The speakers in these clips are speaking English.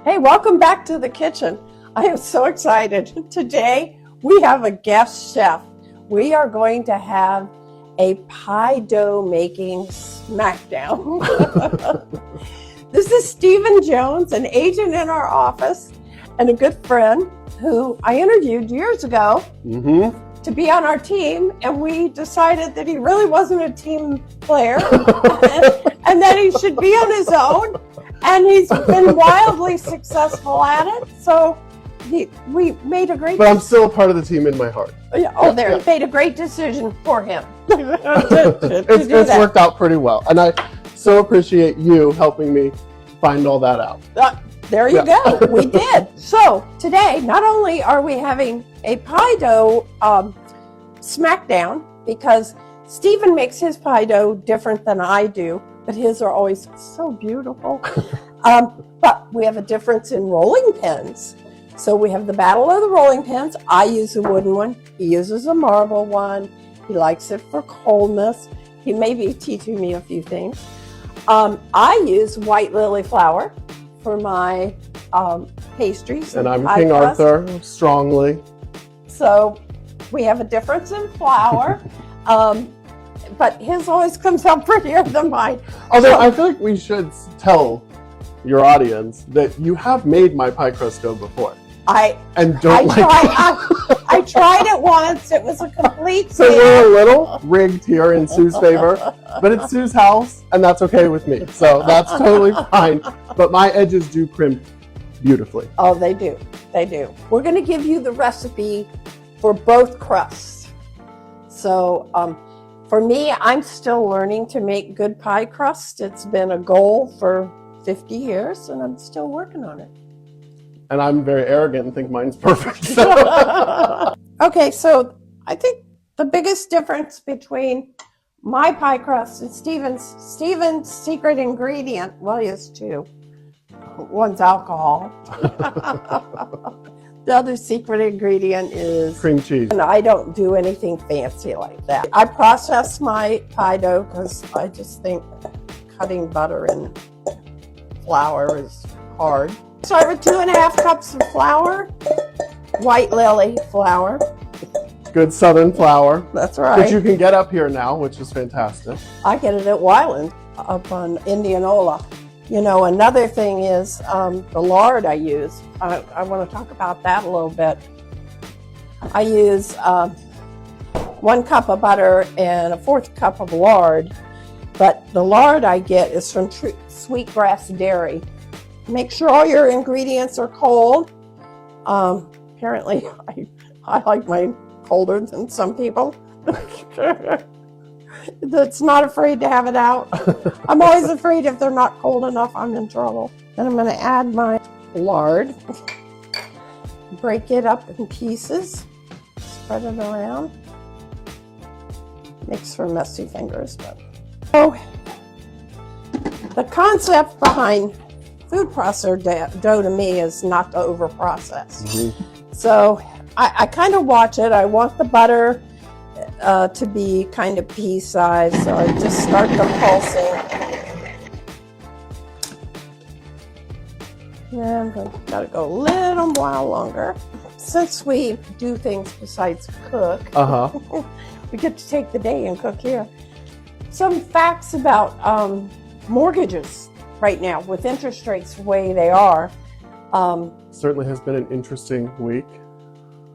Hey, welcome back to the kitchen. I am so excited. Today we have a guest chef. We are going to have a pie dough making smackdown. This is Stephen Jones, an agent in our office and a good friend who I interviewed years ago to be on our team, and we decided that he really wasn't a team player and that he should be on his own. And he's been wildly successful at it. So we made a great. But I'm still a part of the team in my heart. Made a great decision for him. It's worked out pretty well, and I so appreciate you helping me find all that out. There you go. We did. So today, not only are we having a pie dough smackdown, because Stephen makes his pie dough different than I do, but his are always so beautiful. But we have a difference in rolling pins. So we have the battle of the rolling pins. I use a wooden one. He uses a marble one. He likes it for coldness. He may be teaching me a few things. I use white lily flour for my pastries. And I'm King Arthur, strongly. So we have a difference in flour. But his always comes out prettier than mine. Although I feel like we should tell your audience that you have made my pie crust dough before. I tried it once. It was a complete So we're a little rigged here in Sue's favor, but it's Sue's house, and that's okay with me. So that's totally fine. But my edges do crimp beautifully. Oh, they do. They do. We're going to give you the recipe for both crusts. So for me, I'm still learning to make good pie crust. It's been a goal for 50 years, and I'm still working on it. And I'm very arrogant and think mine's perfect. Okay, so I think the biggest difference between my pie crust and Stephen's secret ingredient, well, he has two. One's alcohol. The other secret ingredient is cream cheese. And I don't do anything fancy like that. I process my pie dough because I just think cutting butter and flour is hard. Start with 2.5 cups of flour, white lily flour. Good Southern flour. That's right. Which you can get up here now, which is fantastic. I get it at Wyland up on Indianola. You know, another thing is the lard I use. I want to talk about that a little bit. I use 1 cup of butter and 1/4 cup of lard, but the lard I get is from Sweetgrass Dairy. Make sure all your ingredients are cold. Apparently, I like mine colder than some people. That's not afraid to have it out. I'm always afraid if they're not cold enough, I'm in trouble. Then I'm going to add my lard. Break it up in pieces. Spread it around. Makes for messy fingers. But so the concept behind food processor dough to me is not to over process. So I kind of watch it. I want the butter to be kind of pea size, so I just start the pulsing. And I'm gotta go a little while longer. Since we do things besides cook, we get to take the day and cook here. Some facts about mortgages right now with interest rates the way they are. Certainly has been an interesting week.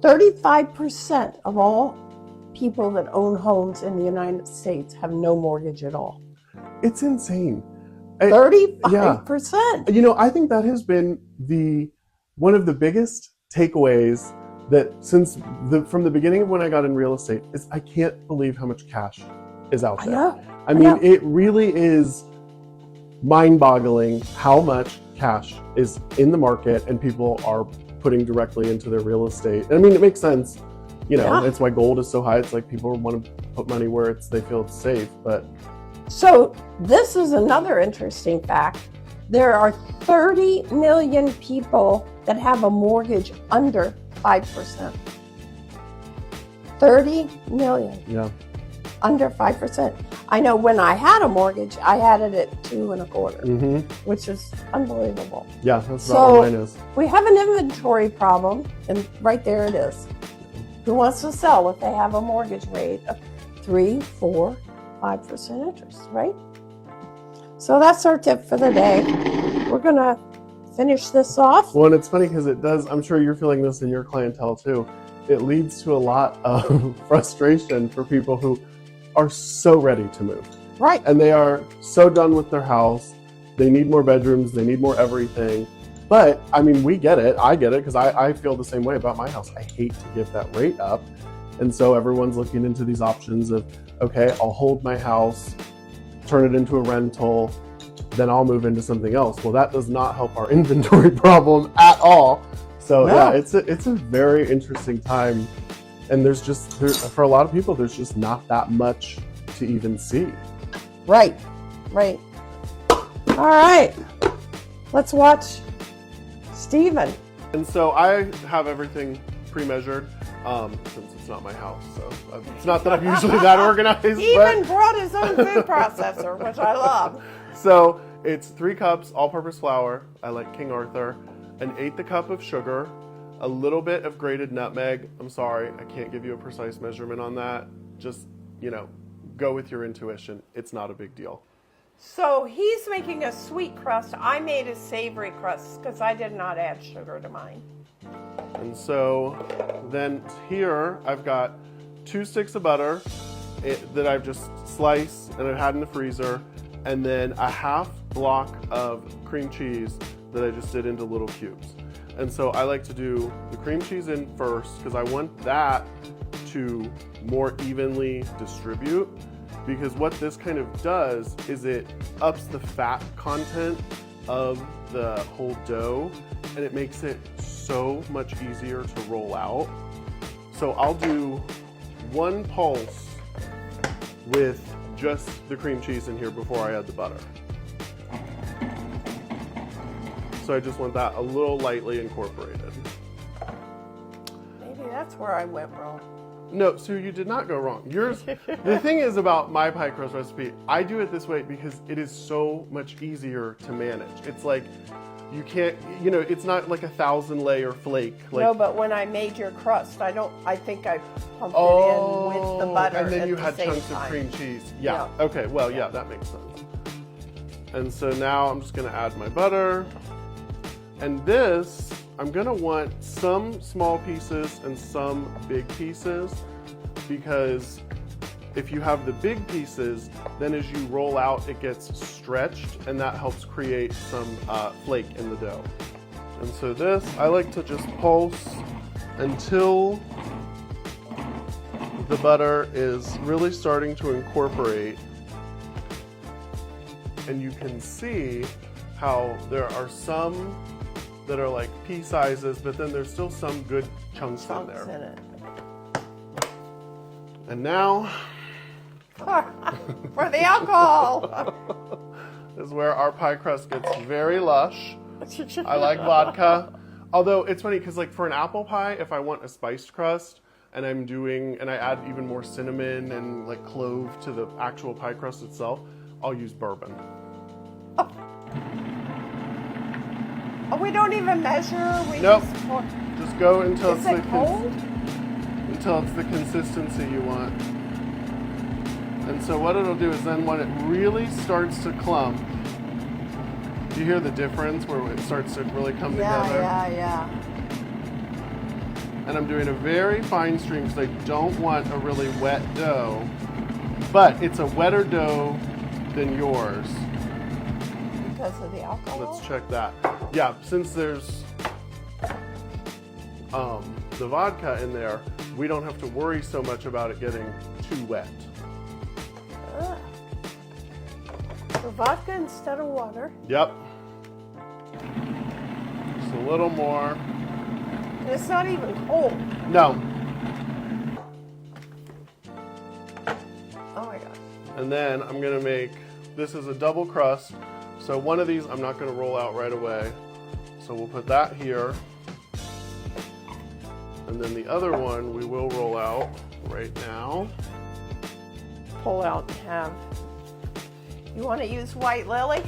35% of all people that own homes in the United States have no mortgage at all. It's insane. 35%. You know, I think that has been one of the biggest takeaways that from the beginning of when I got in real estate is I can't believe how much cash is out there. I mean, it really is mind-boggling how much cash is in the market and people are putting directly into their real estate. I mean, it makes sense. You know, it's why gold is so high. It's like people want to put money where they feel it's safe. But so this is another interesting fact. There are 30 million people that have a mortgage under 5%. 30 million. Yeah. Under 5%. I know when I had a mortgage, I had it at 2 1/4, Mm-hmm. which is unbelievable. Yeah, that's about what mine is. We have an inventory problem, and right there it is. Who wants to sell if they have a mortgage rate of 3, 4, 5% interest, right? So that's our tip for the day. We're gonna finish this off. Well, and it's funny because it does, I'm sure you're feeling this in your clientele too. It leads to a lot of frustration for people who are so ready to move. Right. And they are so done with their house. They need more bedrooms, they need more everything. But I mean, we get it. I get it because I feel the same way about my house. I hate to give that rate up. And so everyone's looking into these options of, okay, I'll hold my house, turn it into a rental, then I'll move into something else. Well, that does not help our inventory problem at all. So No. yeah, it's a very interesting time. And for a lot of people, there's just not that much to even see. Right. Right. All right. Let's watch Steven. And so I have everything pre-measured since it's not my house. So it's not that I'm usually that organized. He even brought his own food processor, which I love. So it's 3 cups all-purpose flour. I like King Arthur. An 1/8 cup of sugar. A little bit of grated nutmeg. I'm sorry, I can't give you a precise measurement on that. Just, go with your intuition. It's not a big deal. So he's making a sweet crust. I made a savory crust because I did not add sugar to mine. And so then here I've got 2 sticks of butter that I've just sliced and I've had in the freezer, and then a 1/2 block of cream cheese that I just did into little cubes. And so I like to do the cream cheese in first because I want that to more evenly distribute, because what this kind of does is it ups the fat content of the whole dough and it makes it so much easier to roll out. So I'll do 1 pulse with just the cream cheese in here before I add the butter. So I just want that a little lightly incorporated. Maybe that's where I went wrong. No, Sue, you did not go wrong. Yours, the thing is about my pie crust recipe, I do it this way because it is so much easier to manage. It's like, you can't, it's not like a 1,000-layer flake. No, but when I made your crust, I think I pumped it in with the butter. And then at you the had same chunks time. of cream cheese. Yeah. Okay, well, yeah, that makes sense. And so now I'm just gonna add my butter. And this, I'm gonna want some small pieces and some big pieces, because if you have the big pieces, then as you roll out, it gets stretched, and that helps create some flake in the dough. And so this, I like to just pulse until the butter is really starting to incorporate. And you can see how there are some that are like pea sizes, but then there's still some good chunks in there. In it. And now, for the alcohol. is where our pie crust gets very lush. I like vodka. Although it's funny because like for an apple pie, if I want a spiced crust and I add even more cinnamon and like clove to the actual pie crust itself, I'll use bourbon. Oh, we don't even measure. Nope. Just go until Is it cold? Until it's the consistency you want. And so what it'll do is then when it really starts to clump, do you hear the difference where it starts to really come together? Yeah. And I'm doing a very fine stream because I don't want a really wet dough, but it's a wetter dough than yours. Because of the alcohol? Let's check that. Yeah, since there's the vodka in there, we don't have to worry so much about it getting too wet. So vodka instead of water. Yep. Just a little more. And it's not even cold. No. Oh my gosh. And then I'm gonna make, this is a double crust. So one of these I'm not gonna roll out right away. So we'll put that here. And then the other one we will roll out right now. Pull out and have You want to use white lily?